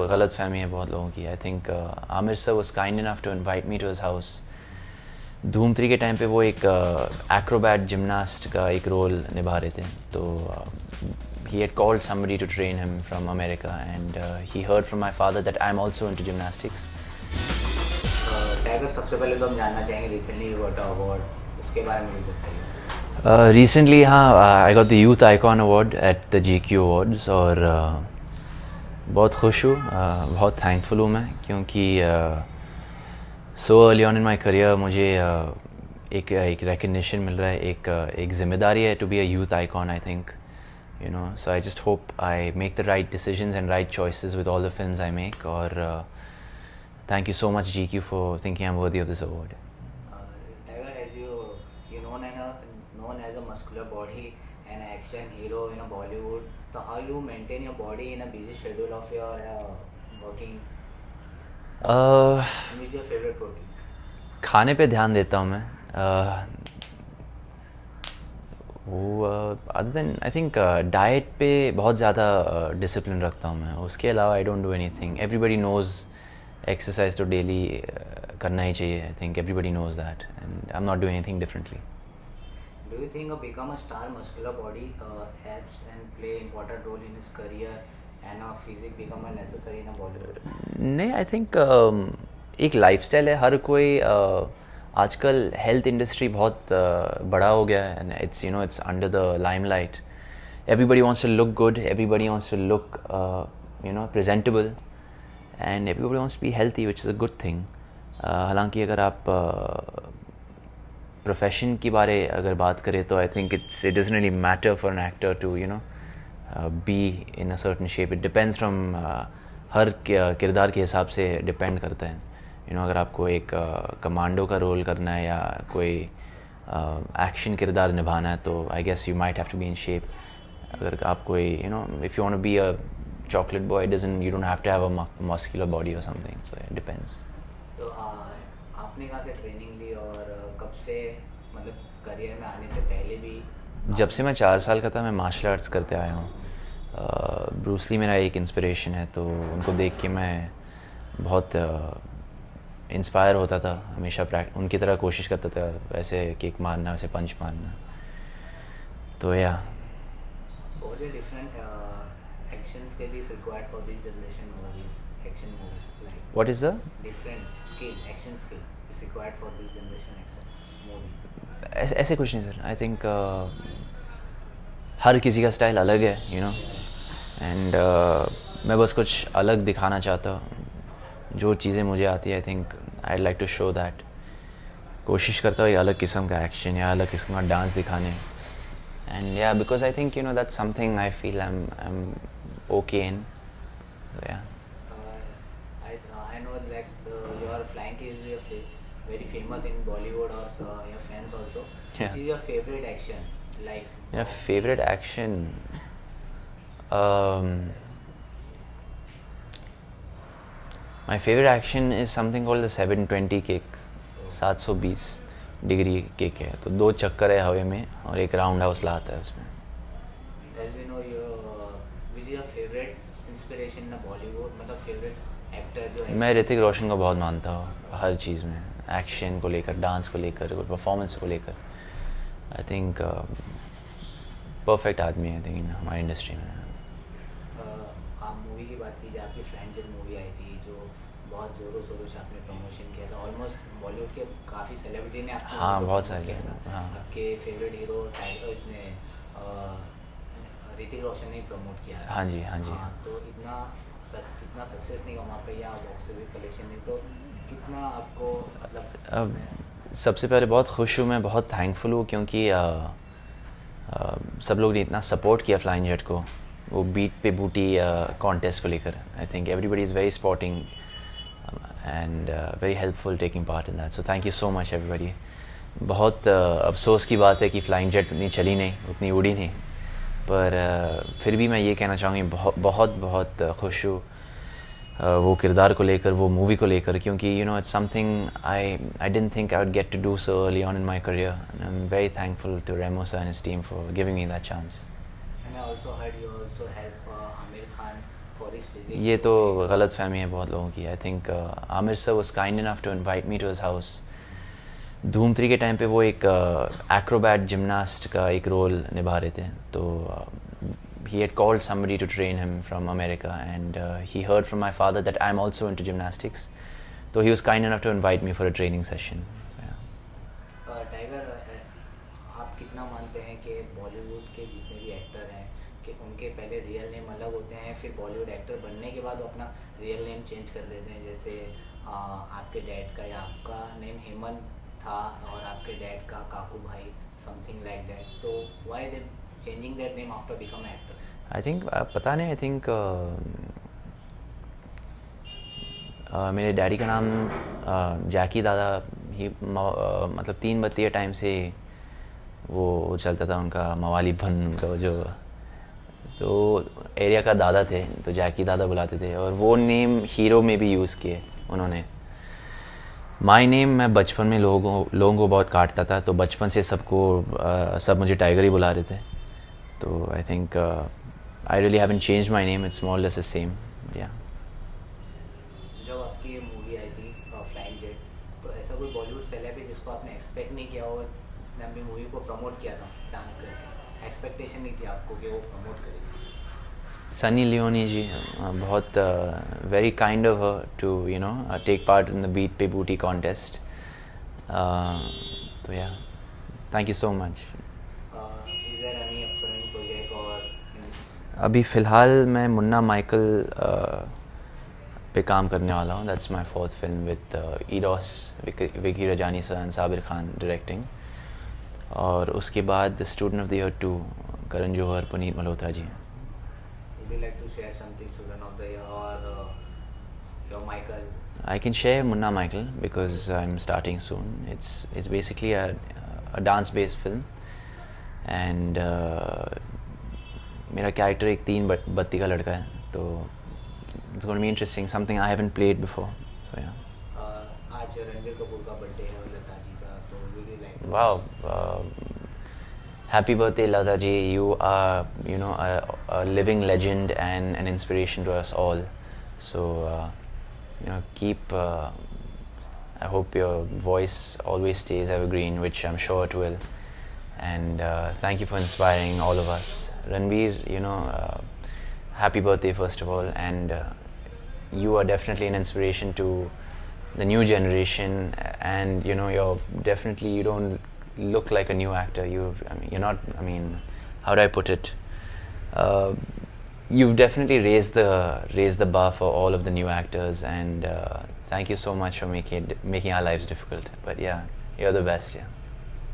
गलत फहमी है बहुत लोगों की. I think Aamir sir was kind enough to invite me to his house. Dhoom 3 के टाइम पे वो एक एक्रोबैट जिमनास्ट का एक रोल निभा रहे थे. तो he had called somebody to train him from America, and he heard from my father that I'm also into gymnastics. Tiger, सबसे पहले तो हम जानना चाहेंगे रिसेंटली यू गॉट अवार्ड, उसके बारे में भी बताइए. Recently हाँ, I got the Youth Icon Award at the GQ Awards और बहुत खुश हूँ, बहुत थैंकफुल हूँ मैं, क्योंकि so early on in my career मुझे एक recognition मिल रहा है, एक जिम्मेदारी है to be a youth icon, I think, you know. So I just hope I make the right decisions and right choices with all the films I make. और thank you so much GQ for thinking I'm worthy of this award. Tiger, as you known as a muscular body and action hero in a Bollywood, so how you maintain your body in a busy schedule of your working? Which is your favorite protein? खाने पे ध्यान देता हूँ मैं. Other than I think diet पे बहुत ज़्यादा discipline रखता हूँ मैं. उसके अलावा I don't do anything. Everybody knows exercise तो डेली करना ही चाहिए. I think everybody knows that, and I am not doing anything differently. Do you think become a star muscular body helps and play important role in his career, and a physique become a necessary in a Bollywood? नहीं, I think एक lifestyle है. हर कोई आजकल health industry बहुत बड़ा हो गया है, and it's you know it's under the limelight. Everybody wants to look good, everybody wants to look you know presentable, and everybody wants to be healthy, which is a good thing. हालांकि अगर आप profession की बारे अगर बात करें तो I think it doesn't really matter for an actor to you know be in a certain shape. It depends from हर किरदार के हिसाब से डिपेंड करता है. यू नो, अगर आपको एक कमांडो का रोल करना है या कोई एक्शन किरदार निभाना है तो I guess you might have to be in shape. अगर आप कोई you know if you want to be a chocolate boy, you don't have to have a muscular body और समथिंग. So it depends. तो आपने कहाँ से training ली और कब से, मतलब करियर में आने से पहले भी? जब से मैं 4 साल का था मैं मार्शल आर्ट्स करते आया हूँ. ब्रूस ली मेरा एक इंस्पिरेशन है, तो उनको देख के मैं बहुत इंस्पायर होता था. हमेशा उनकी तरह कोशिश करता था, वैसे किक मारना, वैसे पंच मारना. तो या What are different action skills required for this generation movies, action movies? Like what is the different action skill is required for this generation action movie? ऐसे कुछ नहीं सर. आई थिंक हर किसी का स्टाइल अलग है, यू नो, एंड मैं बस कुछ अलग दिखाना चाहता हूँ. जो चीज़ें मुझे आती है I think I like to show that. कोशिश करता हूँ एक अलग किस्म का एक्शन या अलग किस्म का डांस दिखाने. एंड या because I think you know that's something I feel I am okay in. या I know like your flying is very famous in Bollywood, or your fans also. Yeah. Which is your favorite action? Like मेरा favourite action my favourite action is something called the 720 kick. 720 degree kick है, तो 2 चक्कर है हवा में और एक round house लाता है उसमें. as we know, which is your favorite inspiration in Bollywood? मतलब favorite actor जो मैं ऋतिक रोशन को बहुत मानता हूँ हर चीज़ में, एक्शन को लेकर, डांस को लेकर, परफॉर्मेंस को लेकर. आई थिंक परफेक्ट आदमी है थिंक हमारी इंडस्ट्री में. आप मूवी की बात कीजिए, आपकी फ्रेंड जब मूवी आई थी जो बहुत ज़ोरों शोरों से आपने प्रमोशन किया था, ऑलमोस्ट बॉलीवुड के काफ़ी सेलिब्रिटी ने आपको हाँ, बहुत promote सारे, किया था. हाँ. आपके फेवरेट हीरो टाइगर इसने ऋतिक रोशन ने प्रमोट किया था. हाँ जी, हाँ जी. तो इतना सक्सेस नहीं कमा पाई या बॉक्स ऑफिस कलेक्शन नहीं, तो कितना आपको मतलब सबसे पहले बहुत खुश हूँ मैं, बहुत थैंकफुल हूँ, क्योंकि सब लोग ने इतना सपोर्ट किया फ्लाइंग जेट को वो बीट पे बूटी कॉन्टेस्ट को लेकर. आई think everybody is very supporting and very helpful taking part in that. So thank you so much everybody. बहुत अफसोस की बात है कि फ्लाइंग जेट उतनी चली नहीं, उतनी उड़ी नहीं, पर फिर भी मैं ये कहना चाहूँगी बहुत बहुत खुश हूँ वो किरदार को लेकर, वो मूवी को लेकर, क्योंकि you know it's something I didn't think I would get to do so early on in my career. And I am very thankful to Remo sir and his team for giving me that chance. And I also heard you also help Amir Khan for his physique. ये तो गलत फहमी है बहुत लोगों की. I think Aamir sir was kind enough to invite me to his house. Dhoom 3 के time पे वो एक एक्रोबैट जिमनास्ट का एक रोल निभा रहे थे. तो he had called somebody to train him from America, and he heard from my father that I'm also into gymnastics. So he was kind enough to invite me for a training session. So, yeah. Tiger, आप कितना मानते हैं कि बॉलीवुड के जितने भी actor हैं कि उनके पहले रियल नेम अलग होते हैं, फिर बॉलीवुड एक्टर बनने के बाद वो अपना रियल नेम चेंज कर लेते हैं? जैसे आपके डैड का या आपका नेम हेमंत था और आपके डैड का काकू भाई, समथिंग लाइक दैट. तो why they changing their name after become actor? I think पता नहीं. आई थिंक मेरे डैडी का नाम जैकी दादा ही मतलब 3 बत्ती टाइम से वो चलता था उनका मवाली भन उनका जो. तो एरिया का दादा थे तो जैकी दादा बुलाते थे, और वो नेम हीरो में भी यूज़ किए उन्होंने. माई नेम मैं बचपन में लोगों को बहुत काटता था, तो बचपन से सब मुझे टाइगर ही बुला रहे थे. तो I think I really haven't changed my name. It's more less the same. या जब आपकी ये मूवी आई थी फ्लाइंग जेट, तो ऐसा कोई बॉलीवुड सेलेब है जिसको आपने एक्सपेक्ट नहीं किया और जिसने अपनी मूवी को प्रमोट किया था डांस करके? एक्सपेक्टेशन नहीं थी आपको कि वो प्रमोट करेगी? सनी लियोनी जी, बहुत very kind of her to you know take part in the beat पे बूटी कॉन्टेस्ट. तो या thank you so much. Is there any upcoming project? और अभी फ़िलहाल मैं मुन्ना माइकल पे काम करने वाला हूँ. That's my 4th film with Eidos, Vicky Rajani sir and Sabir Khan directing. और उसके बाद student of the year 2 Karan Johar, Punit Malhotra ji. would you like to share something, student of the year or your Michael? I can share Munna Michael because I'm starting soon. It's basically a dance-based film, and मेरा character एक 3 बत्ती का लड़का है. तो it's going to be interesting, something I haven't played before. So yeah. आज रणबीर कपूर का birthday है और लता जी का, तो would you like to Wow. Happy birthday, Lata ji. You are, you know, a living legend and an inspiration to us all. So, you know, keep. I hope your voice always stays evergreen, which I'm sure it will. And thank you for inspiring all of us. Ranveer, you know, happy birthday first of all, and you are definitely an inspiration to the new generation. And you know, you don't look like a new actor. You're not. I mean, how do I put it? You've definitely raised the bar for all of the new actors, and thank you so much for making our lives difficult. But yeah, you're the best. Yeah.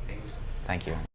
thank you so much. Thank you.